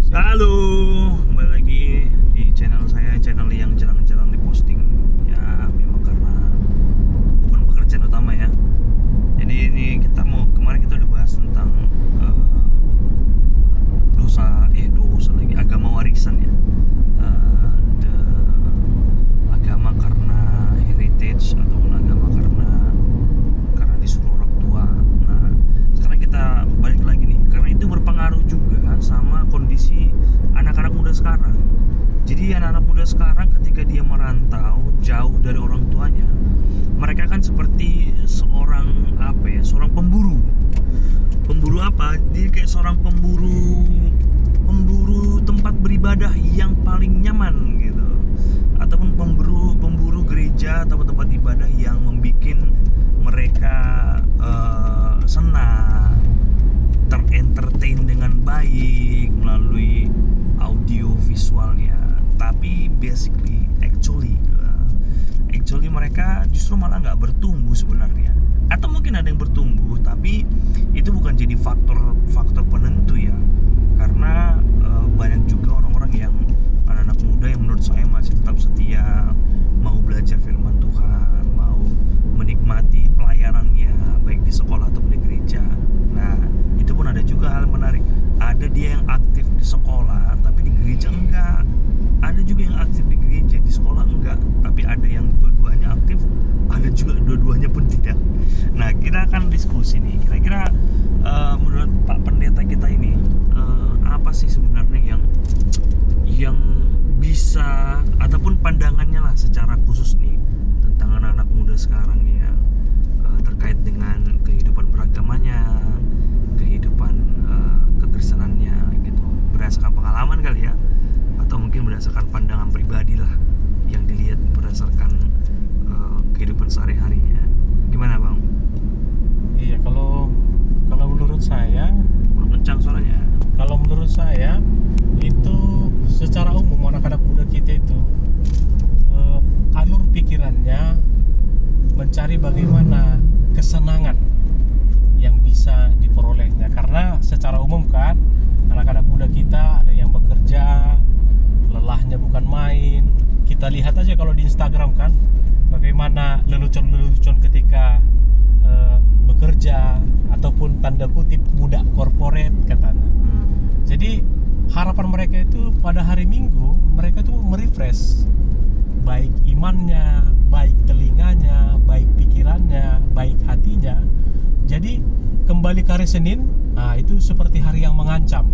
Halo, kembali lagi di channel saya, channel yang jarang-jarang diposting. Ya, memang karena bukan pekerjaan utama ya. Jadi ini kemarin kita udah bahas tentang dosa lagi, agama warisan ya. Agama karena heritage ataupun agama karena disuruh orang tua. Nah, sekarang kita balik lagi nih, karena itu berpengaruh juga sama kondisi anak-anak muda sekarang. Jadi anak-anak muda sekarang ketika dia merantau jauh dari orang tuanya, mereka kan seperti seorang pemburu. Pemburu apa? Dia kayak seorang pemburu tempat beribadah yang paling nyaman gitu. Ataupun pemburu gereja atau tempat ibadah yang membuat mereka senang, terentertain dengan baik melalui audio visualnya. Tapi actually mereka justru malah nggak bertumbuh sebenarnya. Atau mungkin ada yang bertumbuh, tapi itu bukan jadi faktor penentu ya. Karena banyak juga orang-orang yang anak-anak muda yang menurut saya masih tetap setia, mau belajar firman Tuhan, mau menikmati pelayanannya baik di sekolah atau di gereja. Nah, itu pun ada juga hal menarik. Ada dia yang aktif di sekolah tapi di gereja enggak. Ada juga yang aktif di gereja, di sekolah enggak. Tapi ada yang dua-duanya aktif, ada juga dua-duanya pun tidak. Nah, kita akan diskusi nih. Kira-kira menurut Pak Pendeta kita ini apa sih sebenarnya yang bisa, ataupun pandangannya lah secara khusus nih tentang anak-anak muda sekarang nih ya, terkait dengan kehidupan beragamanya, kehidupan kekristenannya gitu, berdasarkan pengalaman kali ya, atau mungkin berdasarkan pandangan pribadi lah yang dilihat berdasarkan kehidupan sehari-harinya. Gimana Bang? Iya, kalau menurut saya, kencang suaranya. kalau menurut saya itu secara umum anak-anak muda kita itu alur pikirannya mencari bagaimana kesenangan yang bisa diperolehnya. Karena secara umum kan anak-anak muda kita ada yang bekerja, lelahnya bukan main. Kita lihat aja kalau di Instagram kan bagaimana lelucon-lelucon ketika bekerja, ataupun tanda kutip budak korporat katanya. Jadi harapan mereka itu pada hari Minggu mereka tuh merefresh baik imannya, baik telinganya, baik pikirannya, baik hatinya. Jadi kembali ke hari Senin, nah itu seperti hari yang mengancam.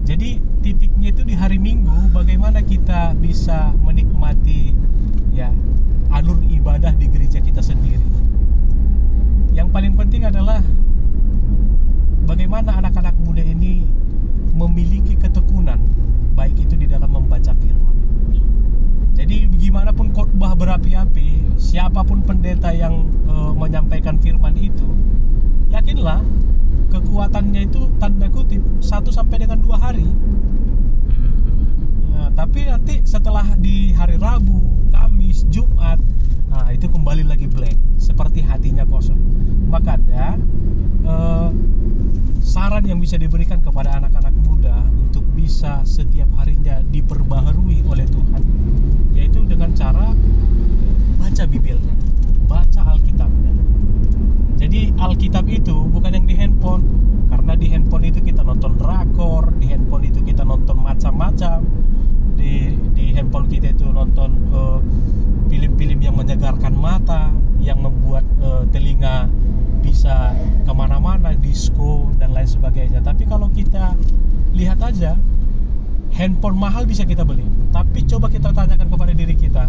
Jadi titiknya itu di hari Minggu, bagaimana kita bisa menikmati ya alur ibadah di gereja kita sendiri. Yang paling penting adalah bagaimana anak-anak muda ini memiliki ketekunan, baik itu di dalam membaca firman. Jadi gimana pun khotbah berapi-api, siapapun pendeta yang menyampaikan firman itu, yakinlah kekuatannya itu tanda kutip 1 sampai dengan 2 hari. Nah, tapi nanti setelah di hari Rabu, Kamis, Jumat, nah itu kembali lagi blank, seperti hatinya kosong. Makanya saran yang bisa diberikan kepada anak-anak muda untuk bisa setiap harinya diperbaharui oleh Tuhan, yaitu dengan cara baca Bibelnya, baca Alkitabnya. Jadi Alkitab itu bukan yang di handphone, karena di handphone itu kita nonton drakor, di handphone itu kita nonton macam-macam, di handphone kita itu nonton film-film yang menyegarkan mata, yang membuat telinga bisa kemana-mana, disco dan lain sebagainya. Tapi kalau kita lihat aja, handphone mahal bisa kita beli, tapi coba kita tanyakan kepada diri kita,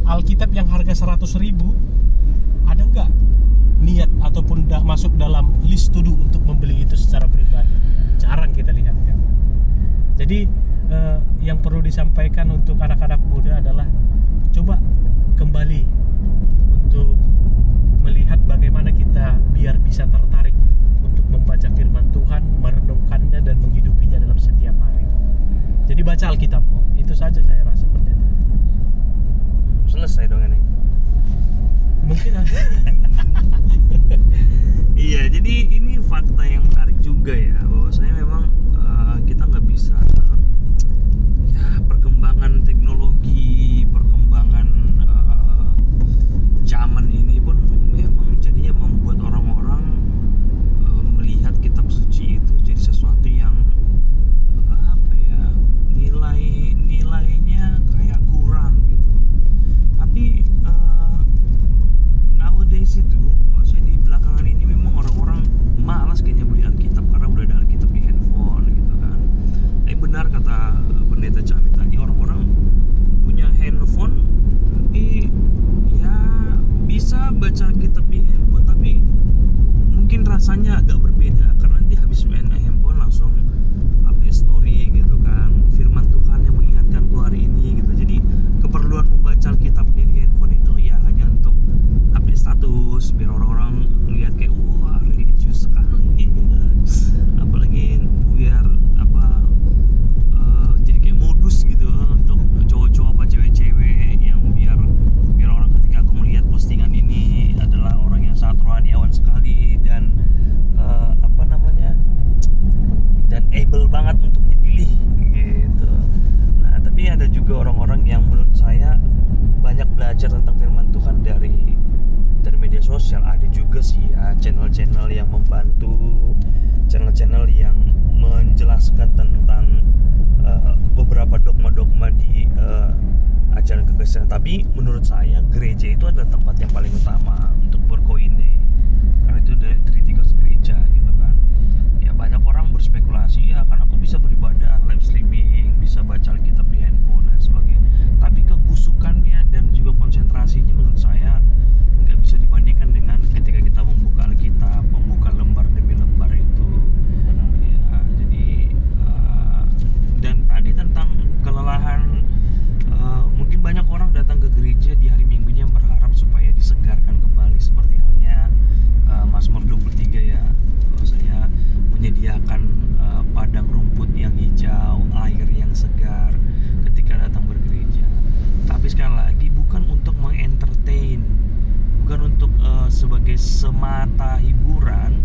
Alkitab yang harga 100.000 ada nggak niat ataupun masuk dalam list to do untuk membeli itu secara pribadi? Jarang kita lihat kan. Jadi yang perlu disampaikan untuk anak-anak muda adalah coba kembali untuk melihat bagaimana kita biar bisa tertarik untuk membaca firman Tuhan, merenungkannya dan menghidupinya dalam setiap hari. Jadi baca Alkitabmu, itu saja saya rasa pendeta. Selesai dong ini. Mungkin ada. Iya, jadi ini fakta yang menarik juga ya, bahwasanya memang kita nggak bisa semangat untuk dipilih gitu. Nah, tapi ada juga orang-orang yang menurut saya banyak belajar tentang firman Tuhan dari media sosial. Ada juga sih ya channel-channel yang membantu, channel-channel yang menjelaskan tentang beberapa dogma-dogma di ajaran kekristenan. Tapi menurut saya gereja itu adalah tempat yang paling utama untuk berkoine, karena itu dari Trinitas gereja gitu kan. Ya banyak orang berspekulasi, ya kan aku bisa beribadah live streaming, bisa baca Alkitab di handphone dan sebagainya. Tapi kegusukannya dan juga konsentrasinya menurut saya nggak bisa dibandingkan dengan ketika kita membuka Alkitab, membuka lembar demi lembar itu. Ya, jadi dan tadi tentang kelelahan, mungkin banyak orang datang ke gereja di hari Minggunya berharap supaya disegarkan kembali, seperti halnya Mazmur 23 ya, saya menyediakan padang rumput yang hijau, air yang segar ketika datang bergereja. Tapi sekali lagi bukan untuk mengentertain, bukan untuk sebagai semata hiburan,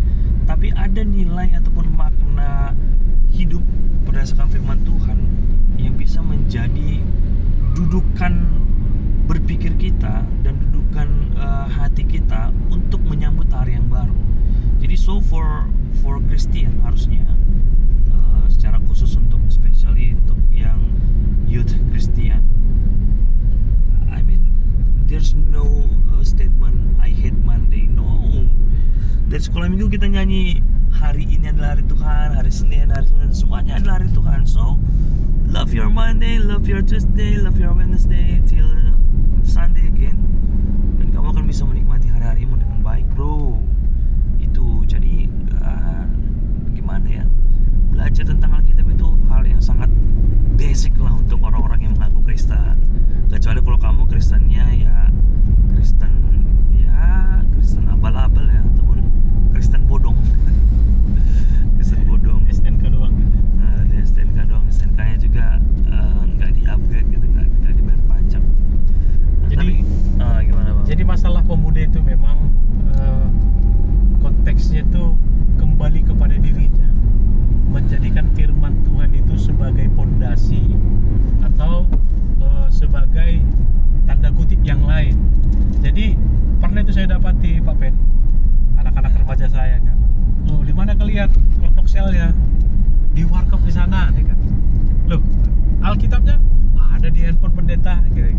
tapi ada nilai ataupun makna hidup berdasarkan firman Tuhan yang bisa menjadi dudukan berpikir kita dan dudukan hati kita untuk menyambut hari yang baru. Jadi for Christian harusnya secara khusus untuk especially untuk yang youth Christian, I mean there's no statement I hate Monday, no. Dari sekolah minggu kita nyanyi hari ini adalah hari Tuhan, hari Senin, semuanya adalah hari Tuhan. So love your Monday, love your Tuesday, love your Wednesday till Sunday again, dan kamu akan bisa menikmati hari-harimu dengan baik, bro. Itu jadi gimana ya, belajar tentang Alkitab itu hal yang sangat basic lah untuk orang-orang yang mengaku Kristen. Kecuali kalau kamu Kristennya ya Kristen abal-abal ya, ataupun Kristen bodong. Kristen bodong. STNK doang. Dia STNK doang, STNK-nya juga nggak di-upgrade gitu, nggak dibayar pajak. Jadi Gimana Bang? Jadi masalah pemuda itu memang konteksnya itu kembali kepada dirinya, menjadikan firman Tuhan itu sebagai pondasi atau sebagai tanda kutip yang lain. Jadi pernah itu saya dapati Pak Pen, anak-anak remaja saya kan, loh di mana kalian kelompok selnya? Di warkop di sana, ya kan? Loh Alkitabnya ada di handphone pendeta, gitu.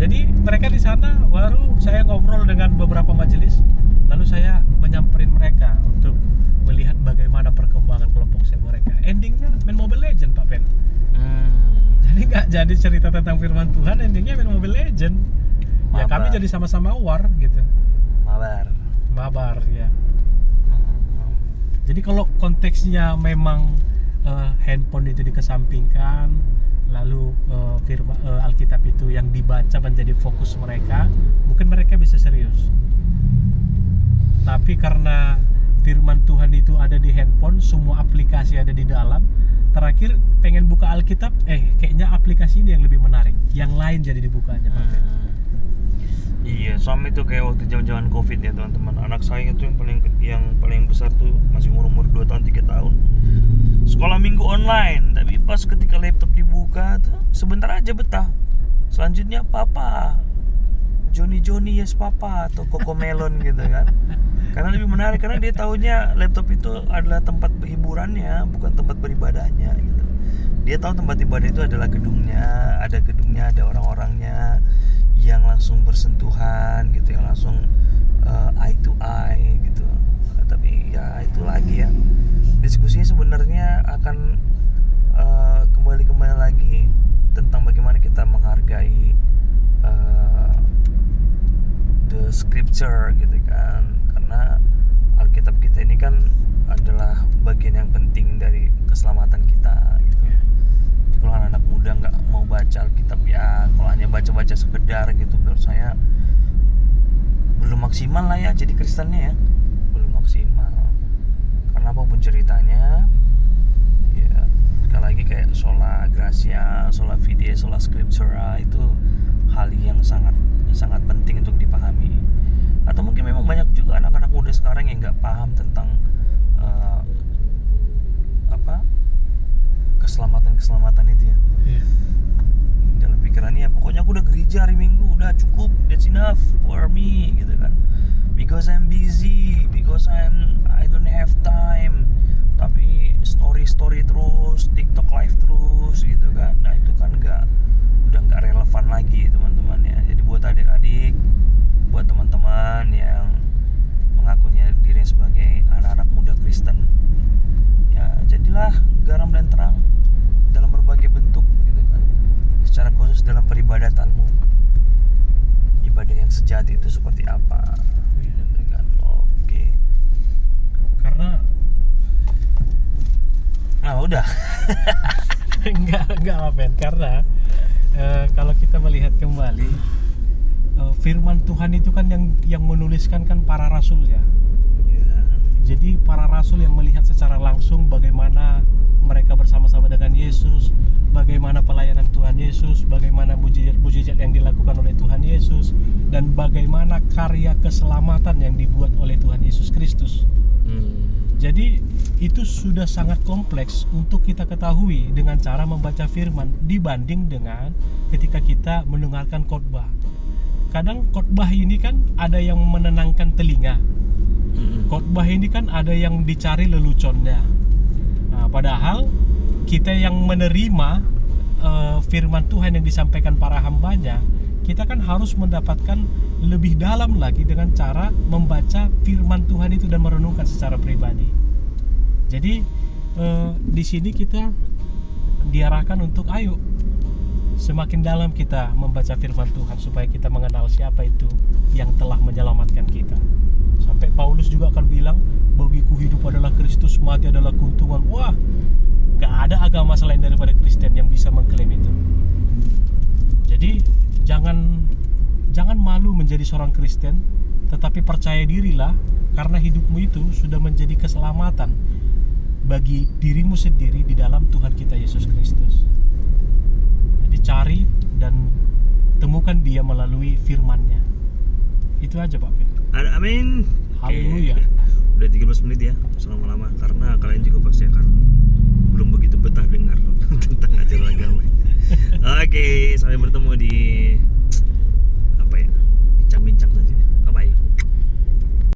Jadi mereka di sana, baru saya ngobrol dengan beberapa majelis, lalu saya menyamperin mereka untuk melihat bagaimana perkembangan kelompok sel mereka. Endingnya main Mobile Legend Pak Pen. Jadi nggak jadi cerita tentang firman Tuhan, endingnya main Mobile Legend. Ya kami jadi sama-sama war gitu. Mabar ya. Jadi kalau konteksnya memang handphone itu dikesampingkan, lalu Alkitab itu yang dibaca menjadi fokus mereka, mungkin mereka bisa serius. Tapi karena firman Tuhan itu ada di handphone, semua aplikasi ada di dalam, terakhir pengen buka Alkitab, kayaknya aplikasi ini yang lebih menarik, yang lain jadi dibukanya. Iya, sama itu kayak waktu zaman-zaman Covid ya teman-teman. Anak saya itu yang paling besar tuh masih umur 2 tahun 3 tahun. Sekolah minggu online, tapi pas ketika laptop dibuka tuh sebentar aja betah. Selanjutnya papa, Johnny yes papa, atau Cocomelon gitu kan. Karena lebih menarik, karena dia taunya laptop itu adalah tempat hiburannya, bukan tempat beribadahnya gitu. Dia tahu tempat ibadah itu adalah gedungnya, ada orang-orangnya yang langsung bersentuhan gitu, yang langsung eye to eye gitu. Tapi ya itu lagi ya, diskusinya sebenarnya akan kembali lagi tentang bagaimana kita menghargai the scripture gitu kan, karena Alkitab kita ini kan adalah bagian yang penting dari keselamatan kita gitu. Jadi kalau anak muda nggak mau baca Alkitab, ya kalau hanya baca-baca sekedar gitu, menurut saya belum maksimal lah ya jadi Kristennya ya, belum maksimal. Karena apapun ceritanya ya, sekali lagi kayak sola gracia, sola fide, sola scriptura, itu hal yang sangat penting untuk dipahami. Atau mungkin memang banyak juga anak-anak muda sekarang yang nggak paham tentang keselamatan itu ya. Iya. Dalam pikirannya pokoknya aku udah gereja hari Minggu, udah cukup, that's enough for me gitu kan. Because I'm busy, because I don't have time. Tapi story terus, TikTok live terus gitu kan. Nah, itu kan udah nggak relevan lagi teman-teman ya. Jadi buat adik-adik, buat teman-teman yang mengakunya dirinya sebagai anak-anak muda Kristen, ya jadilah garam dan terang dalam berbagai bentuk gitu kan. Secara khusus dalam peribadatanmu, ibadah yang sejati itu seperti apa gitu kan. Oke. Karena Udah. enggak apa-apa, karena kalau kita melihat kembali firman Tuhan itu kan yang menuliskan kan para rasul ya. Jadi para rasul yang melihat secara langsung bagaimana mereka bersama-sama dengan Yesus, bagaimana pelayanan Tuhan Yesus, bagaimana mujizat-mujizat yang dilakukan oleh Tuhan Yesus, dan bagaimana karya keselamatan yang dibuat oleh Tuhan Yesus Kristus. Jadi itu sudah sangat kompleks untuk kita ketahui dengan cara membaca firman dibanding dengan ketika kita mendengarkan khotbah. Kadang khotbah ini kan ada yang menenangkan telinga. Khotbah ini kan ada yang dicari leluconnya. Nah, padahal kita yang menerima firman Tuhan yang disampaikan para hambanya, kita kan harus mendapatkan lebih dalam lagi dengan cara membaca firman Tuhan itu dan merenungkan secara pribadi. Jadi di sini kita diarahkan untuk ayo semakin dalam kita membaca firman Tuhan supaya kita mengenal siapa itu yang telah menyelamatkan kita. Sampai Paulus juga akan bilang, bagiku hidup adalah Kristus, mati adalah keuntungan. Wah, gak ada agama selain daripada Kristen yang bisa mengklaim itu. Jadi jangan malu menjadi seorang Kristen, tetapi percaya dirilah karena hidupmu itu sudah menjadi keselamatan bagi dirimu sendiri di dalam Tuhan kita Yesus Kristus. Jadi cari dan temukan Dia melalui firman-Nya. Itu aja Pak Pen. Amin. Haleluya. Udah 13 menit ya, selama-lama, karena kalian juga pasti akan belum begitu betah dengar tentang ajaran agama. Oke, sampai bertemu di